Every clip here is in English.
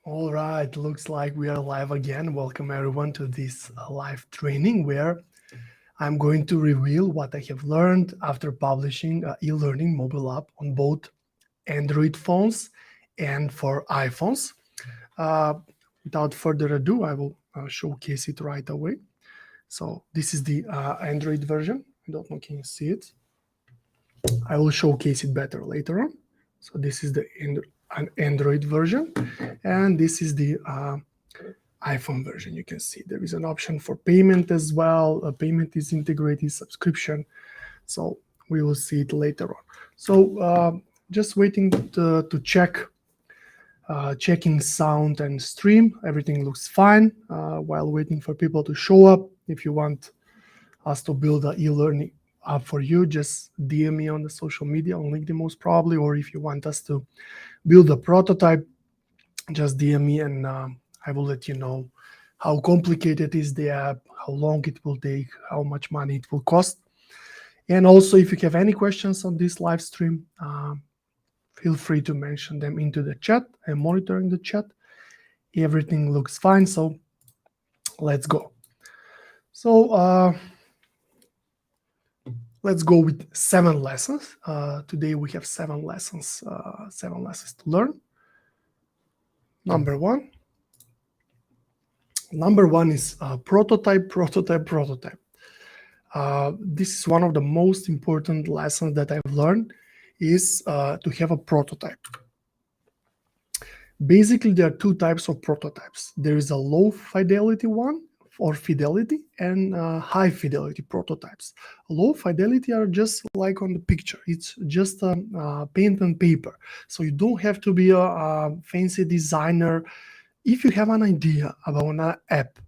All right, looks like we are live again. Welcome everyone to this live training where I'm going to reveal what I have learned after publishing an e-learning mobile app on both Android phones and for iPhones. Uh, Without further ado, I will showcase it right away. So this is the Android version. I don't know, can you see it? I will showcase it better later on. So this is the an Android version, and this is the iPhone version. You can see there is an option for payment as well. Payment is integrated subscription. So we will see it later on. So just waiting to check, checking sound and stream. Everything looks fine while waiting for people to show up. If you want us to build an e-learning app for you, just DM me on the social media on LinkedIn most probably, or if you want us to build a prototype, just DM me and I will let you know how complicated is the app, how long it will take, how much money it will cost. And also, if you have any questions on this live stream, feel free to mention them into the chat. I'm monitoring the chat. Everything looks fine, so let's go. So let's go with 7 lessons. Today we have 7 lessons to learn. Number one is prototype. This is one of the most important lessons that I've learned is to have a prototype. Basically, there are 2 types of prototypes. There is a low fidelity one or fidelity and high fidelity prototypes. Low fidelity are just like on the picture. It's just a paint and paper. So you don't have to be a fancy designer. If you have an idea about an app,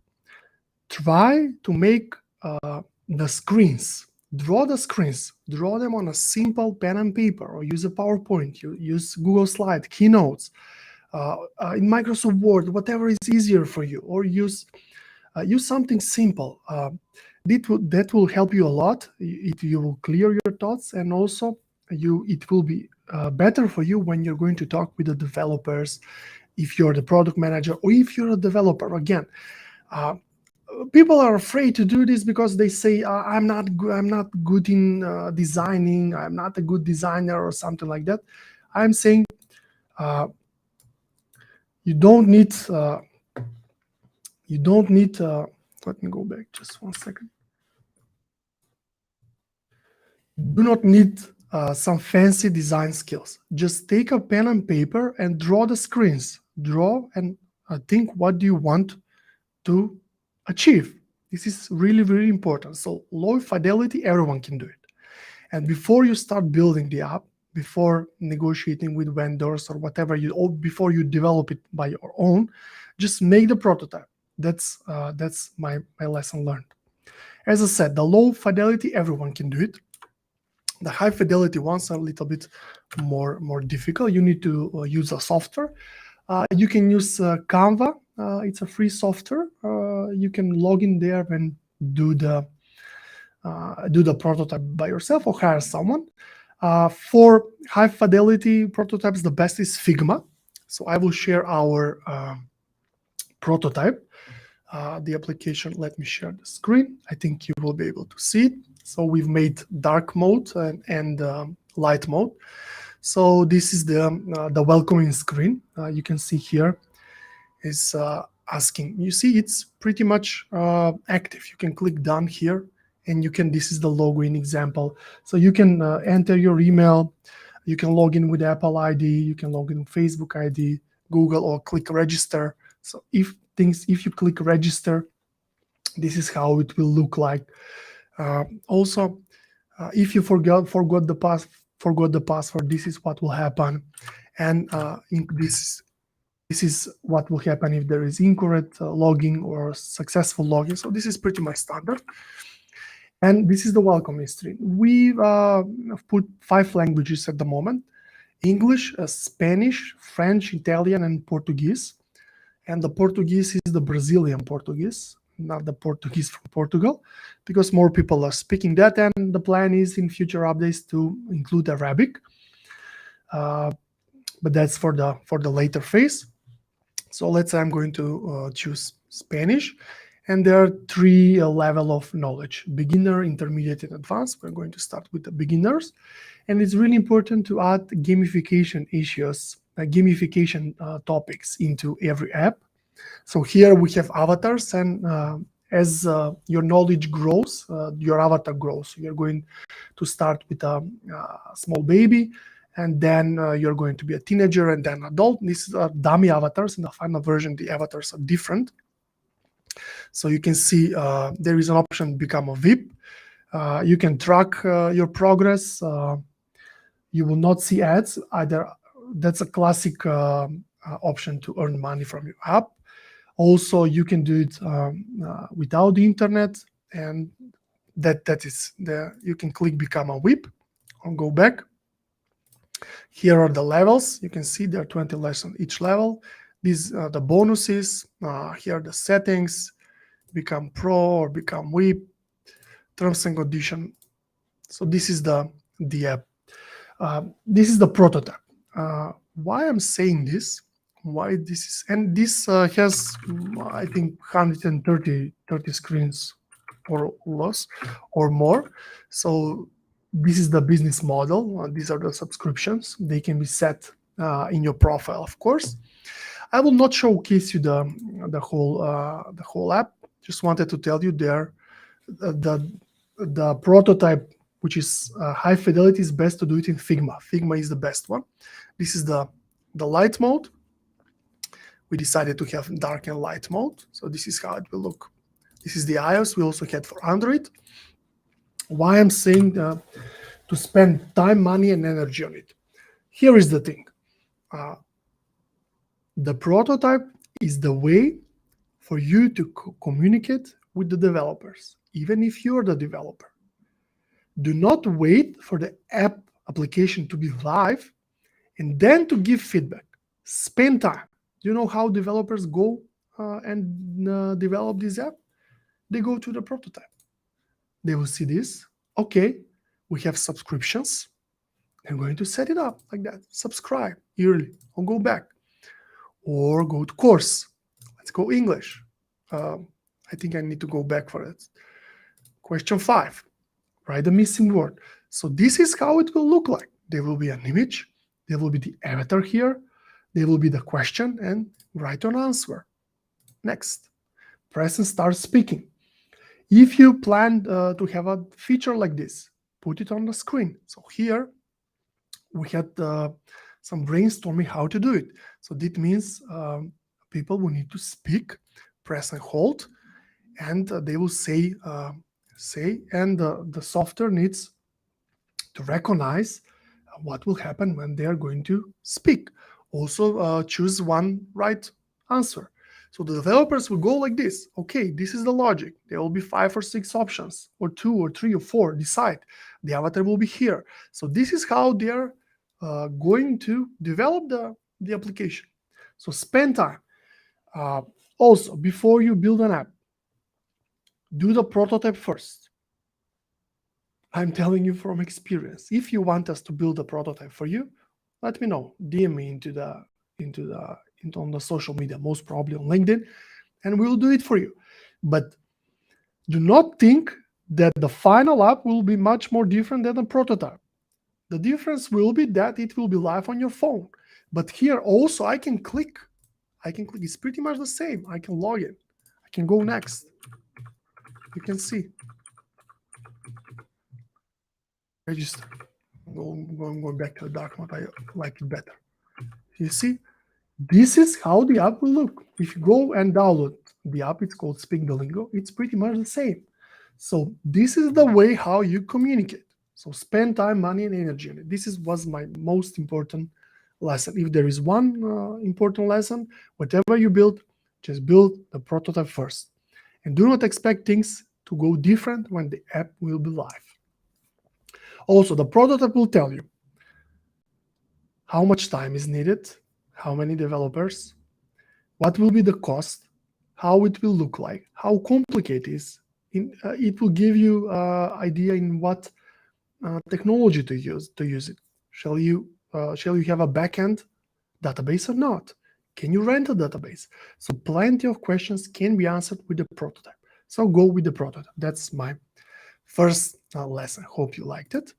try to make the screens, draw them on a simple pen and paper, or use a PowerPoint, you use Google Slide, Keynotes, in Microsoft Word, whatever is easier for you, or use something simple. That will help you a lot. You will clear your thoughts, and also it will be better for you when you're going to talk with the developers, if you're the product manager or if you're a developer. Again, people are afraid to do this because they say I'm not good in designing, I'm not a good designer or something like that. I'm saying you don't need let me go back just 1 second. Do not need some fancy design skills. Just take a pen and paper and draw the screens. Draw and think, what do you want to achieve? This is really, really important. So low fidelity, everyone can do it. And before you start building the app, before negotiating with vendors or whatever, before you develop it by your own, just make the prototype. That's my lesson learned. As I said, the low fidelity, everyone can do it. The high fidelity ones are a little bit more difficult. You need to use a software. You can use Canva. It's a free software. You can log in there and do the prototype by yourself or hire someone. For high fidelity prototypes, the best is Figma. So I will share our prototype. The application, let me share the screen. I think you will be able to see it. So we've made dark mode and light mode. So this is the welcoming screen. You can see here is asking. You see, it's pretty much active. You can click done here, and this is the login example. So you can enter your email. You can log in with Apple ID. You can log in with Facebook ID, Google, or click register. So if you click register, this is how it will look like. Also, if you forgot the password, this is what will happen. And this is what will happen if there is incorrect login or successful login. So this is pretty much standard. And this is the welcoming screen. We've put 5 languages at the moment: English, Spanish, French, Italian, and Portuguese. And the Portuguese is the Brazilian Portuguese, not the Portuguese from Portugal, because more people are speaking that, and the plan is in future updates to include Arabic. But that's for the later phase. So let's say I'm going to choose Spanish, and there are three level of knowledge: beginner, intermediate, and advanced. We're going to start with the beginners, and it's really important to add gamification issues, gamification topics into every app. So here we have avatars, and as your knowledge grows, your avatar grows. So you're going to start with a small baby, and then you're going to be a teenager and then adult. These are dummy avatars. In the final version, the avatars are different. So you can see there is an option become a VIP. You can track your progress. You will not see ads either. That's a classic option to earn money from your app. Also, you can do it without the internet, and that is there. You can click become a VIP or go back. Here are the levels. You can see there are 20 lessons each level. These are the bonuses. Here are the settings. Become pro or become VIP. Terms and condition. So this is the app. This is the prototype. Why I'm saying this? Why this is, and this has I think 130 screens or less or more. So this is the business model. These are the subscriptions. They can be set in your profile, of course. I will not showcase you the whole app. Just wanted to tell you there the prototype, which is high fidelity, is best to do it in Figma. Figma is the best one. This is the light mode. We decided to have dark and light mode. So this is how it will look. This is the iOS. We also had for Android. Why I'm saying to spend time, money, and energy on it. Here is the thing. The prototype is the way for you to communicate with the developers, even if you're the developer. Do not wait for the app application to be live and then to give feedback. Spend time. Do you know how developers go and develop this app? They go to the prototype. They will see this. Okay, we have subscriptions. I'm going to set it up like that. Subscribe yearly or go back. Or go to course. Let's go English. I think I need to go back for it. Question 5. Write the missing word. So this is how it will look like. There will be an image. There will be the avatar here. There will be the question and write an answer. Next. Press and start speaking. If you plan to have a feature like this, put it on the screen. So here we had some brainstorming how to do it. So that means people will need to speak, press and hold, and they will say, and the software needs to recognize what will happen when they are going to speak. Also choose one right answer. So the developers will go like this. Okay, this is the logic. There will be 5 or 6 options, or 2 or 3 or 4, decide. The avatar will be here. So this is how they're going to develop the application. So spend time. Also, before you build an app, do the prototype first. I'm telling you from experience. If you want us to build a prototype for you, let me know. DM me on the social media, most probably on LinkedIn, and we'll do it for you. But do not think that the final app will be much more different than the prototype. The difference will be that it will be live on your phone. But here also I can click. It's pretty much the same. I can log in. I can go next. You can see. Register. Going back to the dark mode. I like it better. You see, this is how the app will look. If you go and download the app, it's called Speak The Lingo. It's pretty much the same. So this is the way how you communicate. So spend time, money, and energy on it. This was my most important lesson. If there is one important lesson, whatever you build, just build the prototype first. And do not expect things to go different when the app will be live. Also, the prototype will tell you how much time is needed, how many developers, what will be the cost, how it will look like, how complicated it is. It will give you idea in what technology to use it. Shall you have a backend database or not? Can you rent a database? So plenty of questions can be answered with the prototype. So go with the prototype. That's my first lesson. Hope you liked it.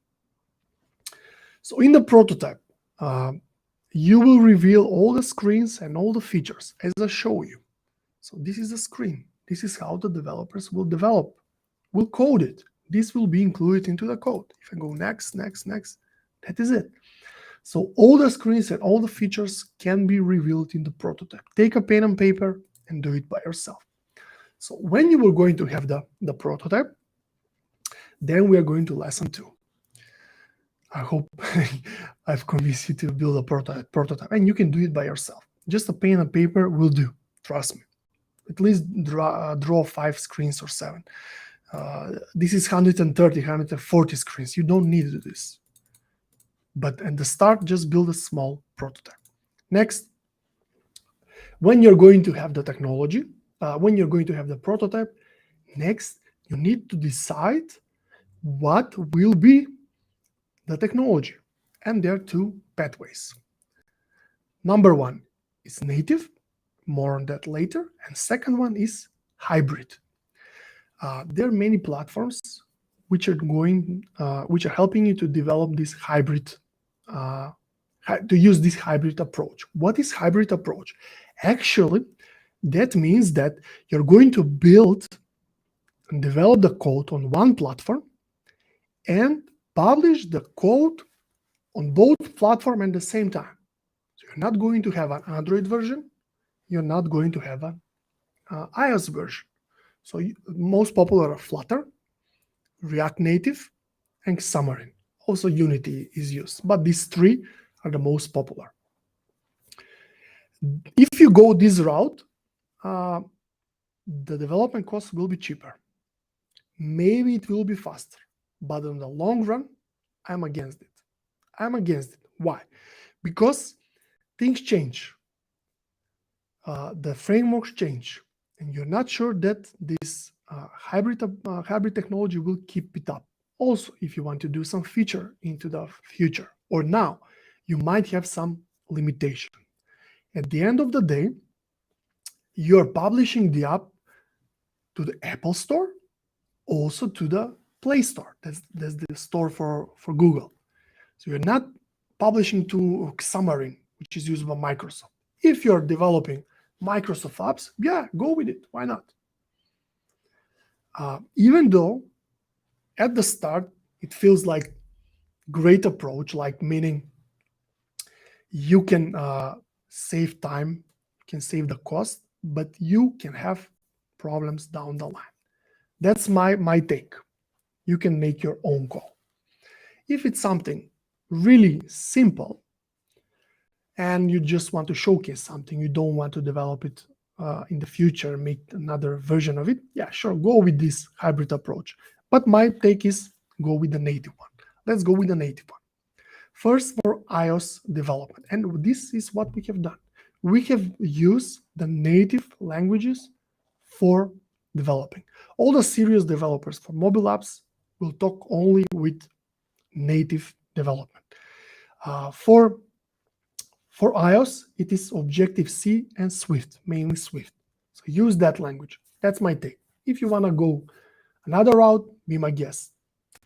So in the prototype, you will reveal all the screens and all the features as I show you. So this is the screen. This is how the developers will code it. This will be included into the code. If I go next, that is it. So all the screens and all the features can be revealed in the prototype. Take a pen and paper and do it by yourself. So when you are going to have the prototype, then we are going to lesson 2. I hope I've convinced you to build a prototype, and you can do it by yourself. Just a pen and paper will do, trust me. At least draw 5 screens or 7. This is 130, 140 screens. You don't need to do this. But at the start, just build a small prototype. Next, when you're going to have the technology, when you're going to have the prototype, next, you need to decide what will be the technology. And there are 2 pathways. Number 1 is native, more on that later. And second one is hybrid. There are many platforms which are helping you to develop this hybrid, to use this hybrid approach. What is hybrid approach? Actually, that means that you're going to build and develop the code on one platform and publish the code on both platforms at the same time. So you're not going to have an Android version, you're not going to have an iOS version. So most popular are Flutter, React Native, and Xamarin. Also Unity is used, but these 3 are the most popular. If you go this route, the development cost will be cheaper. Maybe it will be faster, but in the long run, I'm against it. Why? Because things change. The frameworks change, and you're not sure that this hybrid technology will keep it up. Also, if you want to do some feature into the future or now, you might have some limitation. At the end of the day, you're publishing the app to the Apple Store, also to the Play Store. That's the store for Google. So you're not publishing to Xamarin, which is used by Microsoft. If you're developing Microsoft apps, yeah, go with it. Why not? Even though at the start it feels like great approach, like meaning you can save time, you can save the cost, but you can have problems down the line. That's my take. You can make your own call. If it's something really simple and you just want to showcase something, you don't want to develop it in the future, make another version of it, yeah, sure, go with this hybrid approach. But my take is go with the native one. Let's go with the native one. First, for iOS development, and this is what we have done. We have used the native languages for developing. All the serious developers for mobile apps will talk only with native development. For iOS, it is Objective-C and Swift, mainly Swift. So use that language. That's my take. If you want to go another route, be my guest.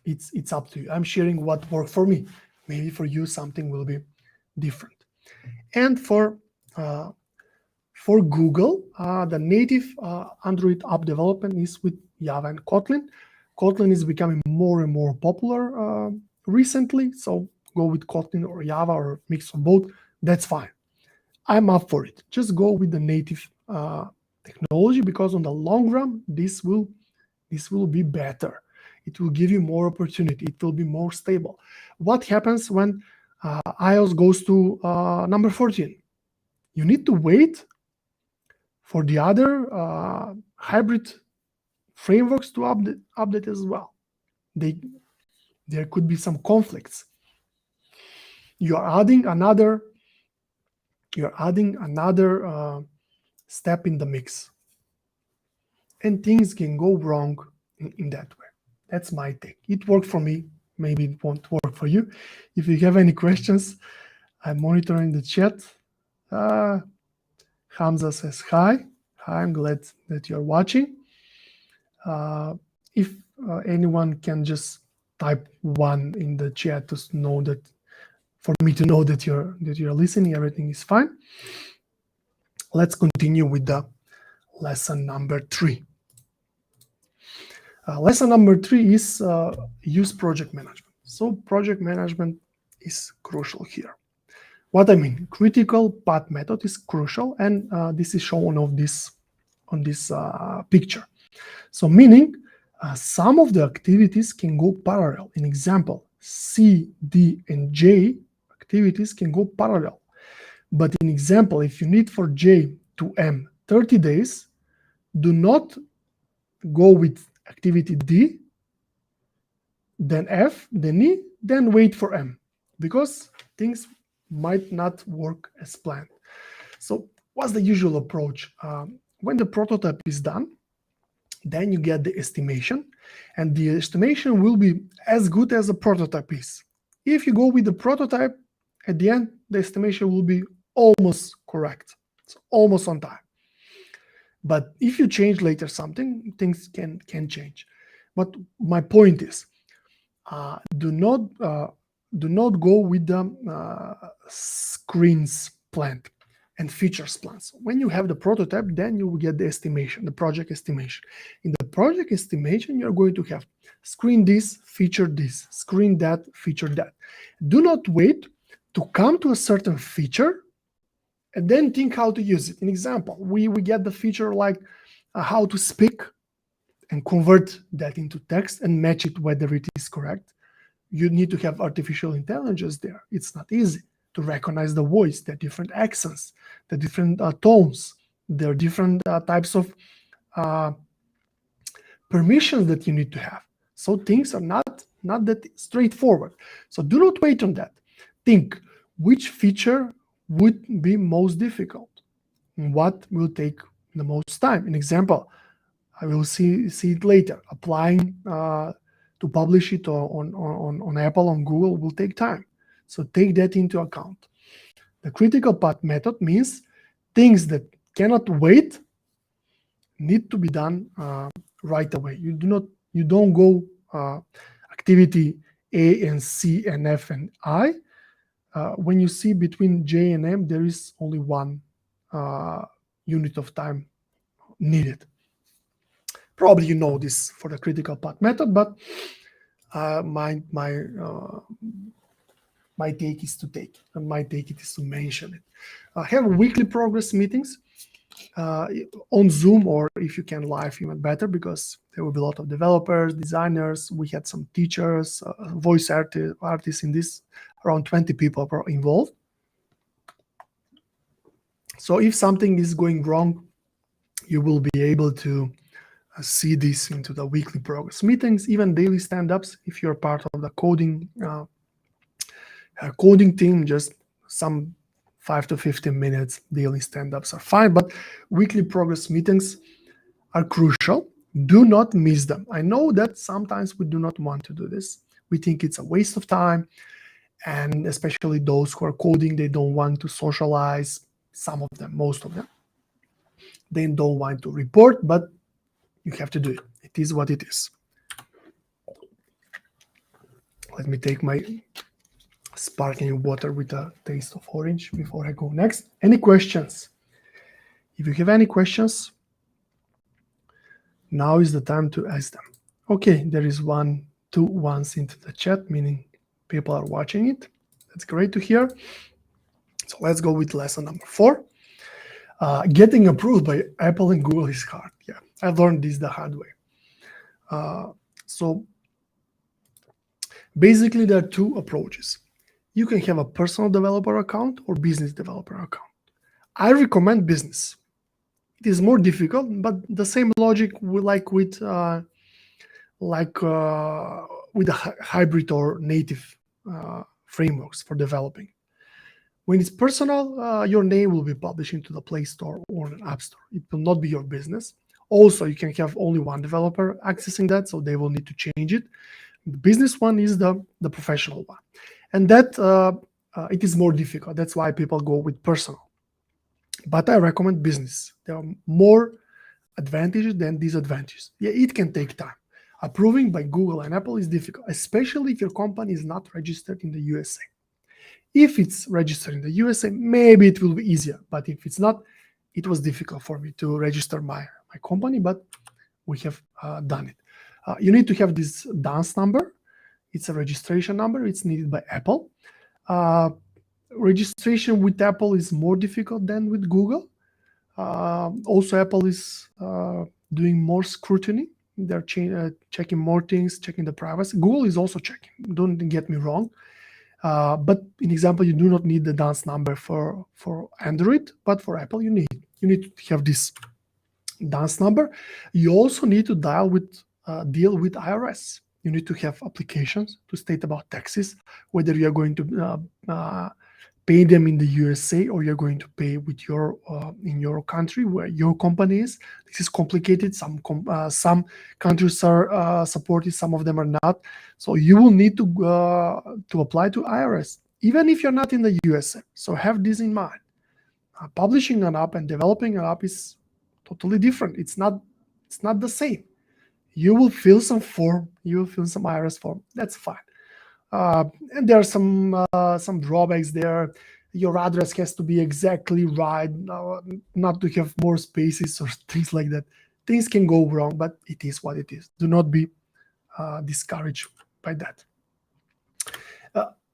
It's up to you. I'm sharing what worked for me. Maybe for you, something will be different. And for Google, the native Android app development is with Java and Kotlin. Kotlin is becoming more and more popular recently, so go with Kotlin or Java or mix of both. That's fine. I'm up for it. Just go with the native technology, because on the long run, this will be better. It will give you more opportunity. It will be more stable. What happens when iOS goes to number 14? You need to wait for the other hybrid frameworks to update as well. There could be some conflicts. You're adding another step in the mix, and things can go wrong in that way. That's my take. It worked for me. Maybe it won't work for you. If you have any questions, I'm monitoring the chat. Hamza says hi. Hi, I'm glad that you're watching. If anyone can just type 1 in the chat to know that, for me to know that you're listening, everything is fine. Let's continue with the lesson number 3. Lesson number 3 is use project management. So project management is crucial here. What I mean, critical path method is crucial, and this is shown on this picture. So meaning, some of the activities can go parallel. An example, C, D, and J activities can go parallel. But in example, if you need for J to M 30 days, do not go with activity D, then F, then E, then wait for M, because things might not work as planned. So what's the usual approach? When the prototype is done, then you get the estimation, and the estimation will be as good as the prototype is. If you go with the prototype, at the end, the estimation will be almost correct. It's almost on time. But if you change later something, things can change. But my point is, do not go with the screens planned and features plans. When you have the prototype, then you will get the estimation, the project estimation. In the project estimation, you're going to have screen this, feature this, screen that, feature that. Do not wait to come to a certain feature and then think how to use it. An example, we get the feature like how to speak and convert that into text and match it whether it is correct. You need to have artificial intelligence there. It's not easy to recognize the voice, the different accents, the different tones, the different types of permissions that you need to have. So things are not that straightforward. So do not wait on that. Think which feature would be most difficult and what will take the most time. An example, I will see it later. Applying to publish it on Apple, on Google will take time. So take that into account. The critical path method means things that cannot wait need to be done right away. You don't go activity A and C and F and I. When you see between J and M, there is only one unit of time needed. Probably you know this for the critical path method, but my take is to mention it. Have weekly progress meetings on Zoom, or if you can live, even better, because there will be a lot of developers, designers. We had some teachers, voice artists in this, around 20 people involved. So if something is going wrong, you will be able to see this into the weekly progress meetings, even daily stand-ups. If you're part of the coding team, just some 5 to 15 minutes daily stand-ups are fine, but weekly progress meetings are crucial. Do not miss them. I know that sometimes we do not want to do this. We think it's a waste of time, and especially those who are coding, they don't want to socialize. Some of them, most of them, they don't want to report, but you have to do it. It is what it is. Let me take my sparkling water with a taste of orange before I go next. Any questions? If you have any questions, now is the time to ask them. Okay, there is 2 ones into the chat, meaning people are watching it. That's great to hear. So let's go with lesson number 4. Getting approved by Apple and Google is hard. Yeah, I learned this the hard way. So basically, there are 2 approaches. You can have a personal developer account or business developer account. I recommend business. It is more difficult, but the same logic with a hybrid or native frameworks for developing. When it's personal, your name will be published into the Play Store or an App Store. It will not be your business. Also, you can have only one developer accessing that, so they will need to change it. The business one is the professional one. And that it is more difficult. That's why people go with personal. but I recommend business. There are more advantages than disadvantages. Yeah, it can take time. Approving by Google and Apple is difficult, especially if your company is not registered in the USA. If it's registered in the USA, maybe it will be easier. But if it's not, it was difficult for me to register my company, but we have done it. You need to have this dance number. It's a registration number. It's needed by Apple. Registration with Apple is more difficult than with Google. Also, Apple is doing more scrutiny. They're checking more things, checking the privacy. Google is also checking. Don't get me wrong. But in example, you do not need the dance number for Android, but for Apple, you need to have this dance number. You also need to deal with IRS. You need to have applications to state about taxes, whether you are going to pay them in the USA or you're going to pay with your in your country where your company is. This is complicated. Some countries are supported, some of them are not. So you will need to apply to IRS, even if you're not in the USA. So have this in mind. Publishing an app and developing an app is totally different. It's not the same. You will fill some form. You will fill some IRS form. That's fine. And there are some drawbacks there. Your address has to be exactly right, not to have more spaces or things like that. Things can go wrong, but it is what it is. Do not be discouraged by that.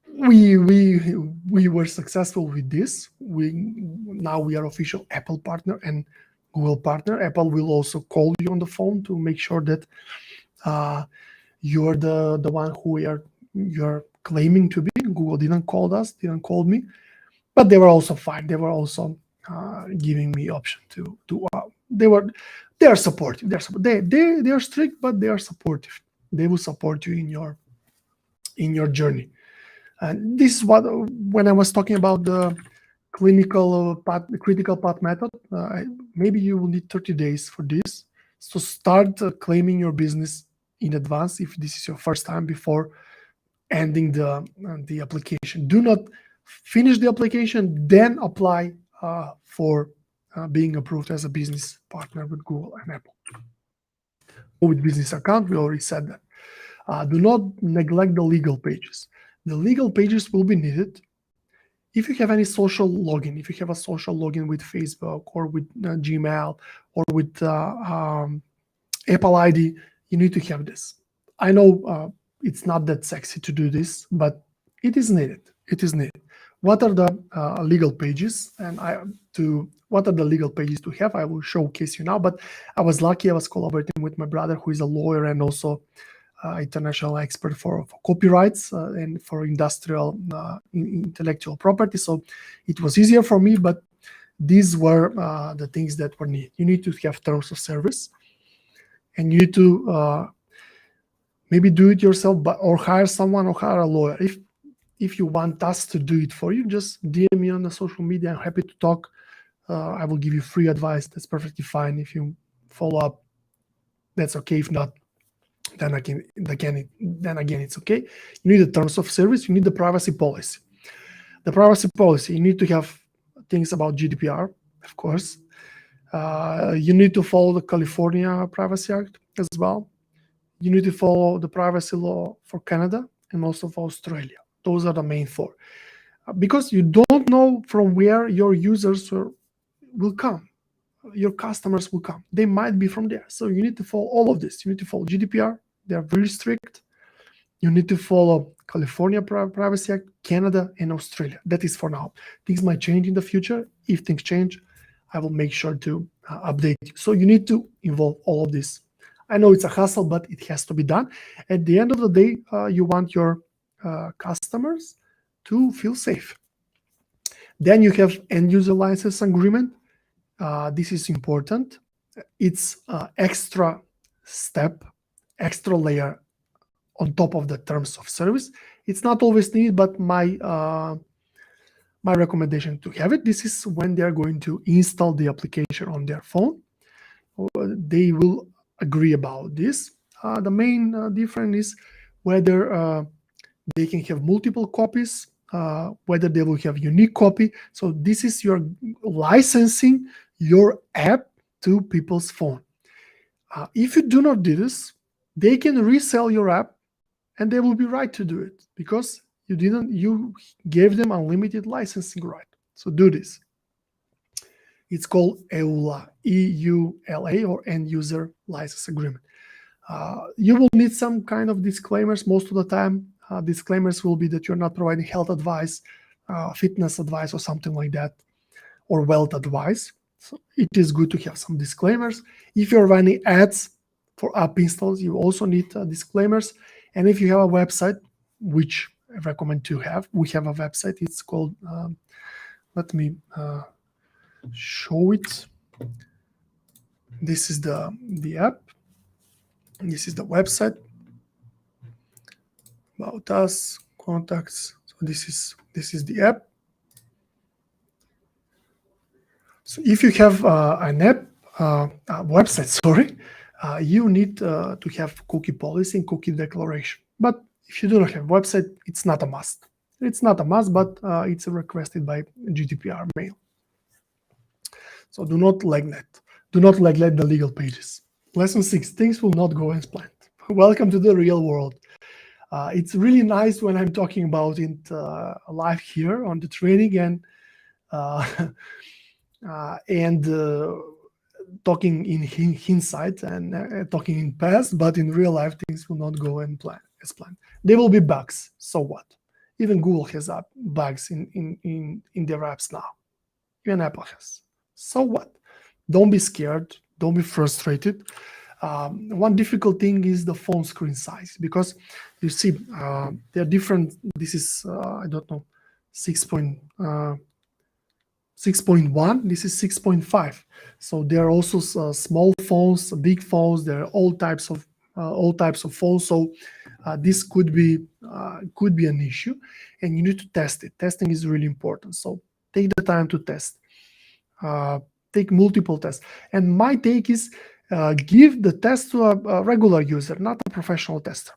We were successful with this. Now we are official Apple partner and Google partner. Apple will also call you on the phone to make sure that you're the one who you're claiming to be. Google didn't call me, but they were also fine. They were also giving me option to they are supportive. They are strict, but they are supportive. They will support you in your journey. And this is what, when I was talking about the critical path method, maybe you will need 30 days for this. So start claiming your business in advance if this is your first time before ending the application. Do not finish the application, then apply for being approved as a business partner with Google and Apple. With business account, we already said that. Do not neglect the legal pages. The legal pages will be needed if you have any social login. If you have a social login with Facebook or with Gmail or with Apple ID, you need to have this. I know it's not that sexy to do this, but it is needed. It is needed. What are the legal pages? And what are the legal pages to have? I will showcase you now. But I was lucky. I was collaborating with my brother, who is a lawyer and also international expert for copyrights and for industrial intellectual property. So it was easier for me, but these were the things that were needed. You need to have terms of service, and you need to maybe do it yourself, or hire someone or hire a lawyer. If you want us to do it for you, just DM me on the social media. I'm happy to talk. I will give you free advice. That's perfectly fine. If you follow up, that's okay. If not, then again, it's okay. You need the terms of service. You need the privacy policy. The privacy policy, you need to have things about GDPR, of course. You need to follow the California Privacy Act as well. You need to follow the privacy law for Canada and also for Australia. Those are the main four. Because you don't know from where your users will come. Your customers will come. They might be from there. So you need to follow all of this. You need to follow GDPR. They are very strict. You need to follow California Privacy Act, Canada, and Australia. That is for now. Things might change in the future. If things change, I will make sure to update you. So you need to involve all of this. I know it's a hassle, but it has to be done. At the end of the day, you want your customers to feel safe. Then you have end user license agreement. This is important. It's extra step, extra layer on top of the terms of service. It's not always needed, but my recommendation to have it. This is when they're going to install the application on their phone. They will agree about this. The main difference is whether they can have multiple copies whether they will have unique copy. So this is your licensing your app to people's phone. If you do not do this, they can resell your app, and they will be right to do it because you gave them unlimited licensing right. So do this. It's called EULA, EULA, or End User License Agreement. You will need some kind of disclaimers most of the time. Disclaimers will be that you're not providing health advice, fitness advice, or something like that, or wealth advice. So it is good to have some disclaimers. If you're running ads for app installs, you also need disclaimers. And if you have a website, which I recommend to have, we have a website. It's called, let me show it. This is the app. This is the website. About us, contacts. So this is the app. So if you have an app, website, sorry, you need to have cookie policy and cookie declaration. But if you do not have website, it's not a must. It's not a must, but it's requested by GDPR mail. So do not neglect. Do not neglect the legal pages. Lesson 6, things will not go as planned. Welcome to the real world. It's really nice when I'm talking about it live here on the training and talking in hindsight and talking in past, but in real life things will not go as planned. There will be bugs. So what? Even Google has bugs in their apps now. Even Apple has. So what? Don't be scared. Don't be frustrated. One difficult thing is the phone screen size, because you see they're different. This is I don't know, 6.1. This is 6.5. So there are also small phones, big phones. There are all types of phones. So this could be an issue, and you need to test it. Testing is really important. So take the time to test. Take multiple tests. And my take is give the test to a regular user, not a professional tester.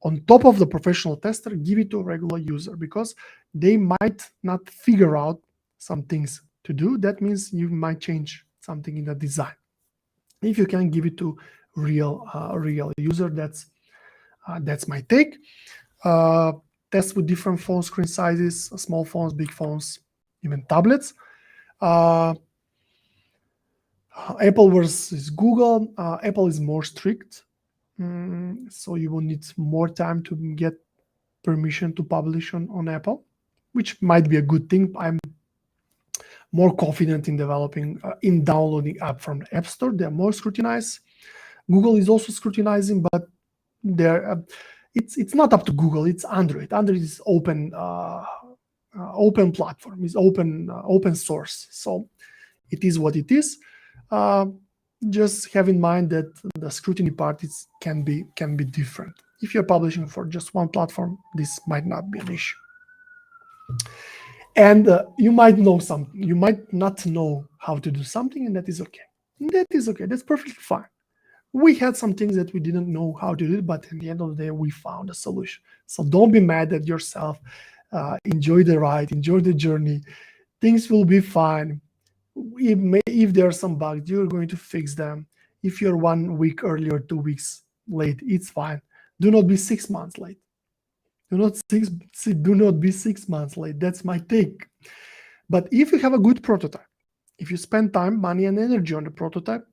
On top of the professional tester, give it to a regular user, because they might not figure out some things to do. That means you might change something in the design. If you can give it to real user, that's my take. Test with different phone screen sizes, small phones, big phones, even tablets. Apple versus Google. Apple is more strict, so you will need more time to get permission to publish on Apple, which might be a good thing. I'm more confident in downloading app from the App Store. They're more scrutinized. Google is also scrutinizing, but it's not up to Google. It's Android. Android is open platform. Is open source. So it is what it is. Just have in mind that the scrutiny part can be different. If you're publishing for just one platform, this might not be an issue. And you might know something. You might not know how to do something, and that is okay. That's perfectly fine. We had some things that we didn't know how to do, but at the end of the day, we found a solution. So don't be mad at yourself. Enjoy the ride. Enjoy the journey. Things will be fine. If there are some bugs, you're going to fix them. If you're 1 week early or 2 weeks late, it's fine. Do not be 6 months late. Do not be 6 months late. That's my take. But if you have a good prototype, if you spend time, money, and energy on the prototype,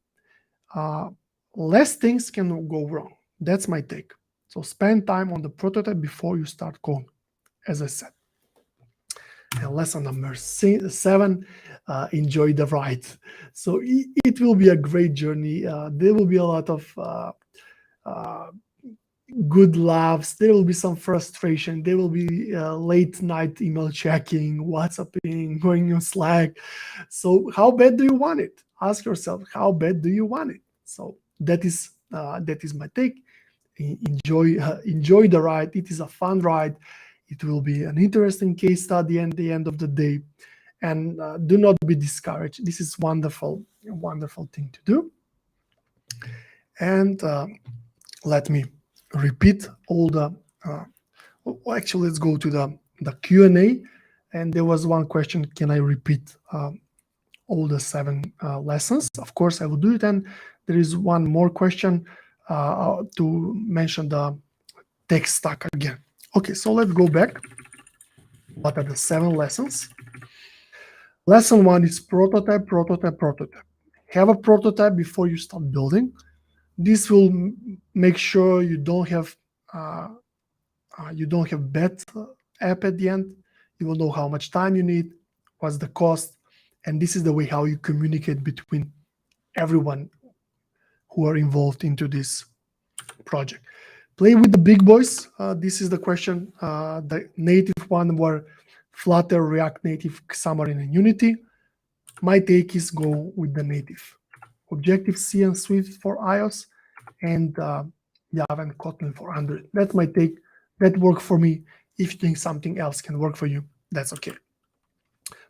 less things can go wrong. That's my take. So spend time on the prototype before you start coding, as I said. And lesson number 7, enjoy the ride. So it will be a great journey. There will be a lot of good laughs. There will be some frustration. There will be late night email checking, WhatsApping, going on Slack. So how bad do you want it? Ask yourself, how bad do you want it? So that is my take. Enjoy the ride. It is a fun ride. It will be an interesting case study at the end of the day. And do not be discouraged. This is a wonderful thing to do. And let me repeat all the. Actually, let's go to the Q&A, and there was one question: can I repeat all the 7 lessons? Of course, I will do it. And there is one more question to mention the tech stack again. Okay, so let's go back. What are the 7 lessons? Lesson 1 is prototype, prototype, prototype. Have a prototype before you start building. This will make sure you don't have bad app at the end. You will know how much time you need, what's the cost, and this is the way how you communicate between everyone who are involved into this project. Play with the big boys. This is the question. The native one were Flutter, React Native, Xamarin, and Unity. My take is go with the native. Objective-C and Swift for iOS, and Java and Kotlin for Android. That's my take. That worked for me. If you think something else can work for you, that's okay.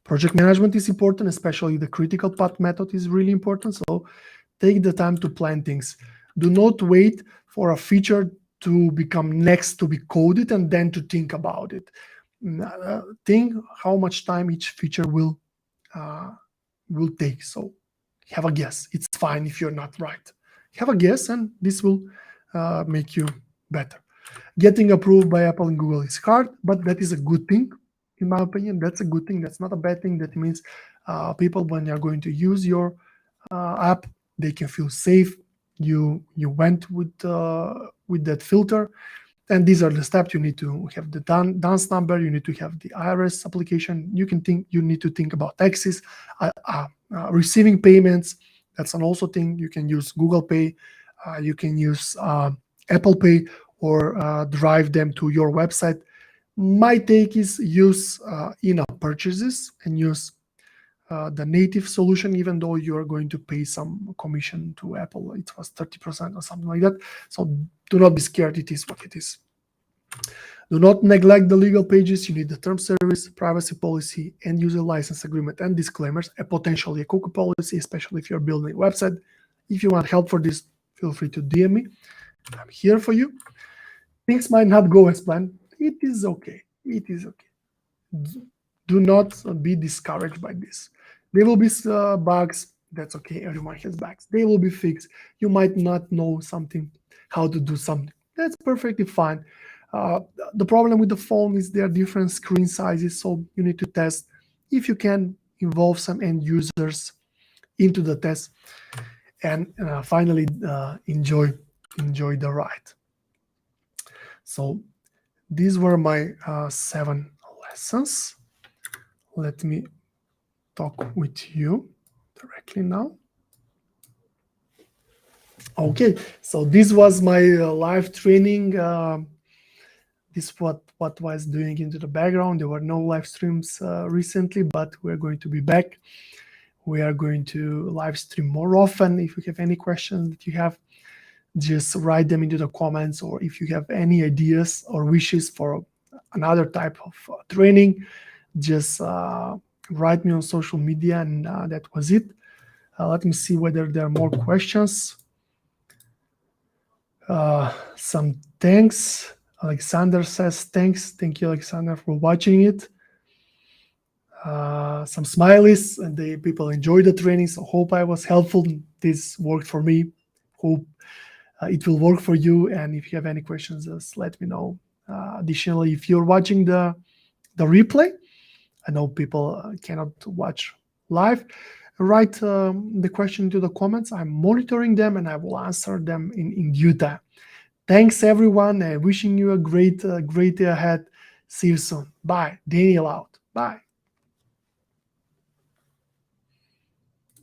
Project management is important, especially the critical path method is really important. So take the time to plan things. Do not wait for a feature to become next to be coded and then to think about it. Think how much time each feature will take. So have a guess. It's fine if you're not right. Have a guess, and this will make you better. Getting approved by Apple and Google is hard, but that is a good thing, in my opinion. That's a good thing. That's not a bad thing. That means people, when they're going to use your app, they can feel safe. You went with that filter, and these are the steps. You need to have the dance number. You need to have the IRS application. You need to think about taxes, receiving payments. That's an also thing. You can use Google Pay. You can use Apple Pay, or drive them to your website. My take is use in-app purchases and use the native solution, even though you are going to pay some commission to Apple. It was 30% or something like that. So do not be scared. It is what it is. Do not neglect the legal pages. You need the term service, privacy policy, end user license agreement, and disclaimers, and potentially a cookie policy, especially if you're building a website. If you want help for this, feel free to DM me. I'm here for you. Things might not go as planned. It is okay. It is okay. Do not be discouraged by this. There will be bugs. That's okay. Everyone has bugs. They will be fixed. You might not know something, how to do something. That's perfectly fine. The problem with the phone is there are different screen sizes, so you need to test. If you can, involve some end users into the test, and finally enjoy the ride. So these were my 7 lessons. Let me talk with you directly now. Okay, so this was my live training. This what was doing into the background. There were no live streams recently, but we're going to be back. We are going to live stream more often. If you have any questions that you have, just write them into the comments, or if you have any ideas or wishes for another type of training, just write me on social media, and that was it. Let me see whether there are more questions. Some thanks. Alexander says thanks. Thank you, Alexander, for watching it. Some smileys, and the people enjoyed the training, so hope I was helpful. This worked for me. Hope it will work for you, and if you have any questions, just let me know. Additionally, if you're watching the replay, I know people cannot watch live, write the question into the comments. I'm monitoring them, and I will answer them in due time. Thanks, everyone. Wishing you a great day ahead. See you soon. Bye. Daniel out. Bye.